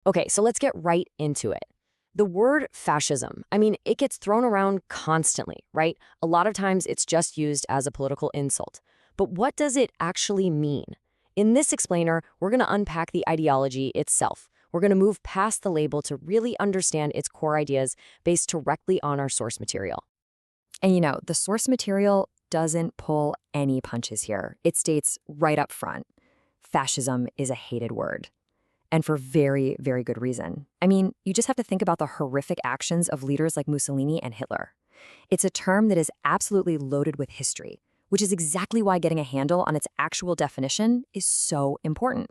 Okay, so let's get right into it. The word fascism, it gets thrown around constantly, right? A lot of times it's just used as a political insult. But what does it actually mean? In this explainer, we're going to unpack the ideology itself. We're going to move past the label to really understand its core ideas based directly on our source material. And the source material doesn't pull any punches here. It states right up front, fascism is a hated word. And for very, very good reason. You just have to think about the horrific actions of leaders like Mussolini and Hitler. It's a term that is absolutely loaded with history, which is exactly why getting a handle on its actual definition is so important.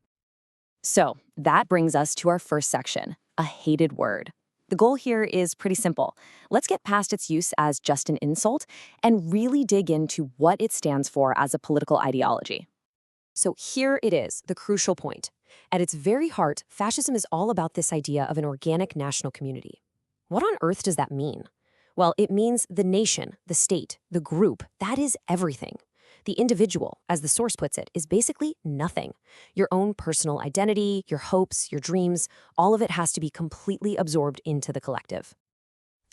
So that brings us to our first section, a hated word. The goal here is pretty simple. Let's get past its use as just an insult and really dig into what it stands for as a political ideology. So here it is, the crucial point. At its very heart, fascism is all about this idea of an organic national community. What on earth does that mean? Well, it means the nation, the state, the group, that is everything. The individual, as the source puts it, is basically nothing. Your own personal identity, your hopes, your dreams, all of it has to be completely absorbed into the collective.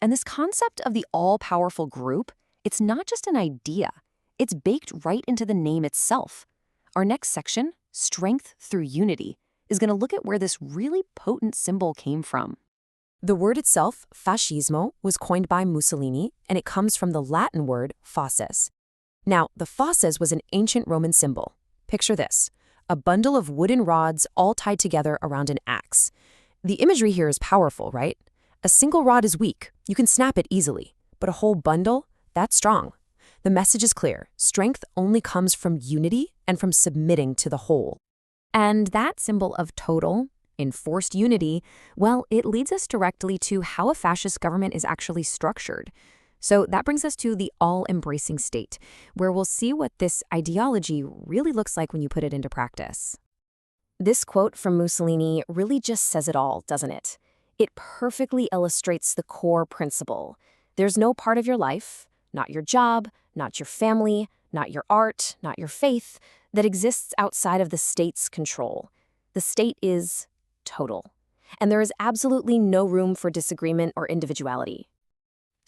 And this concept of the all-powerful group, it's not just an idea. It's baked right into the name itself. Our next section, Strength Through Unity, is going to look at where this really potent symbol came from. The word itself, fascismo, was coined by Mussolini, and it comes from the Latin word fasces. Now, the fasces was an ancient Roman symbol. Picture this, a bundle of wooden rods all tied together around an axe. The imagery here is powerful, right? A single rod is weak, you can snap it easily, but a whole bundle, that's strong. The message is clear, strength only comes from unity and from submitting to the whole. And that symbol of total, enforced unity, well, it leads us directly to how a fascist government is actually structured. So that brings us to the all-embracing state, where we'll see what this ideology really looks like when you put it into practice. This quote from Mussolini really just says it all, doesn't it? It perfectly illustrates the core principle. There's no part of your life, not your job, not your family, not your art, not your faith, that exists outside of the state's control. The state is total. And there is absolutely no room for disagreement or individuality.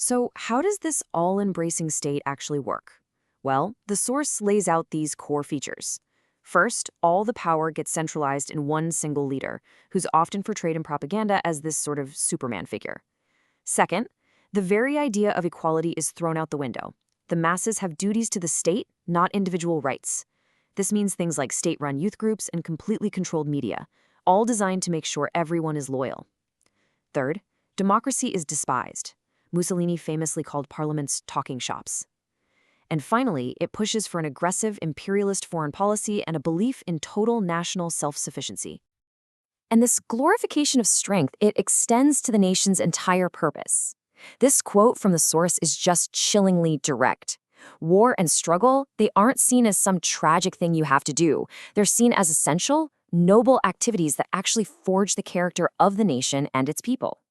So how does this all-embracing state actually work? Well, the source lays out these core features. First, all the power gets centralized in one single leader, who's often portrayed in propaganda as this sort of Superman figure. Second, the very idea of equality is thrown out the window. The masses have duties to the state, not individual rights. This means things like state-run youth groups and completely controlled media, all designed to make sure everyone is loyal. Third, democracy is despised. Mussolini famously called parliaments talking shops. And finally, it pushes for an aggressive imperialist foreign policy and a belief in total national self-sufficiency. And this glorification of strength, it extends to the nation's entire purpose. This quote from the source is just chillingly direct. War and struggle, they aren't seen as some tragic thing you have to do. They're seen as essential, noble activities that actually forge the character of the nation and its people.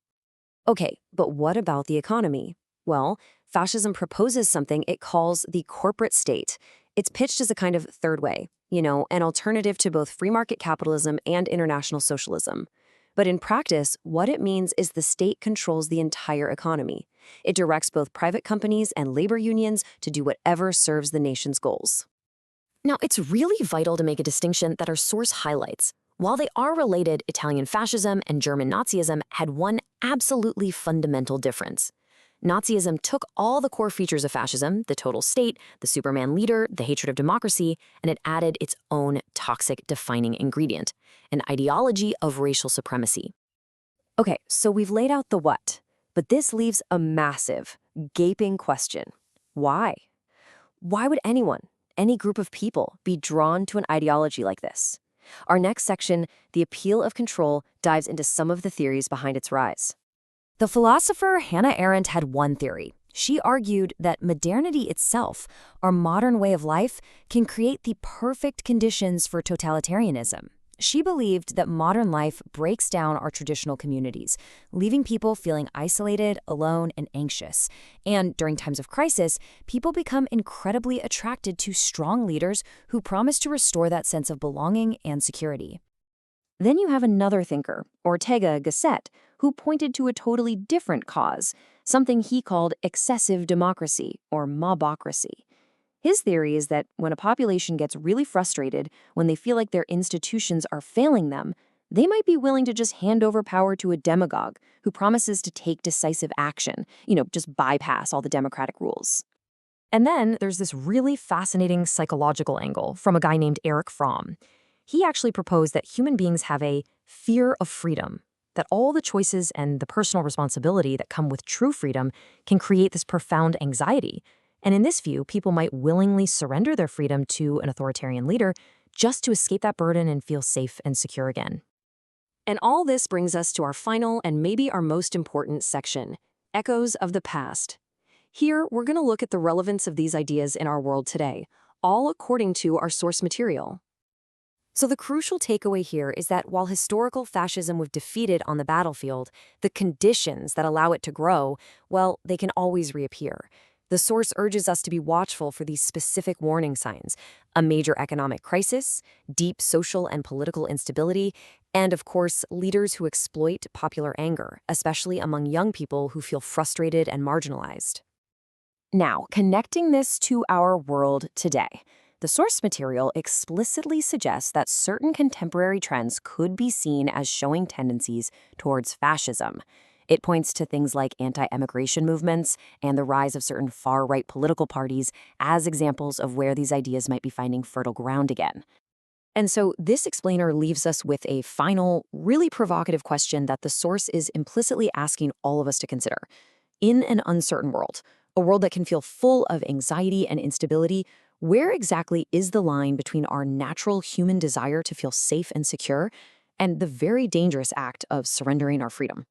Okay, but what about the economy? Well, fascism proposes something it calls the corporate state. It's pitched as a kind of third way, an alternative to both free market capitalism and international socialism. But in practice, what it means is the state controls the entire economy. It directs both private companies and labor unions to do whatever serves the nation's goals. Now, it's really vital to make a distinction that our source highlights. While they are related, Italian fascism and German Nazism had one absolutely fundamental difference. Nazism took all the core features of fascism, the total state, the Superman leader, the hatred of democracy, and it added its own toxic defining ingredient, an ideology of racial supremacy. Okay, so we've laid out the what, but this leaves a massive, gaping question. Why? Why would anyone, any group of people, be drawn to an ideology like this? Our next section, The Appeal of Control, dives into some of the theories behind its rise. The philosopher Hannah Arendt had one theory. She argued that modernity itself, our modern way of life, can create the perfect conditions for totalitarianism. She believed that modern life breaks down our traditional communities, leaving people feeling isolated, alone, and anxious. And during times of crisis, people become incredibly attracted to strong leaders who promise to restore that sense of belonging and security. Then you have another thinker, Ortega Gasset, who pointed to a totally different cause, something he called excessive democracy, or mobocracy. His theory is that when a population gets really frustrated, when they feel like their institutions are failing them, they might be willing to just hand over power to a demagogue who promises to take decisive action, just bypass all the democratic rules. And then there's this really fascinating psychological angle from a guy named Eric Fromm. He actually proposed that human beings have a fear of freedom, that all the choices and the personal responsibility that come with true freedom can create this profound anxiety. And in this view, people might willingly surrender their freedom to an authoritarian leader just to escape that burden and feel safe and secure again. And all this brings us to our final and maybe our most important section, Echoes of the Past. Here, we're going to look at the relevance of these ideas in our world today, all according to our source material. So the crucial takeaway here is that while historical fascism was defeated on the battlefield, the conditions that allow it to grow, well, they can always reappear. The source urges us to be watchful for these specific warning signs: a major economic crisis, deep social and political instability, and of course, leaders who exploit popular anger, especially among young people who feel frustrated and marginalized. Now, connecting this to our world today, the source material explicitly suggests that certain contemporary trends could be seen as showing tendencies towards fascism. It points to things like anti-immigration movements and the rise of certain far-right political parties as examples of where these ideas might be finding fertile ground again. And so this explainer leaves us with a final, really provocative question that the source is implicitly asking all of us to consider. In an uncertain world, a world that can feel full of anxiety and instability, where exactly is the line between our natural human desire to feel safe and secure and the very dangerous act of surrendering our freedom?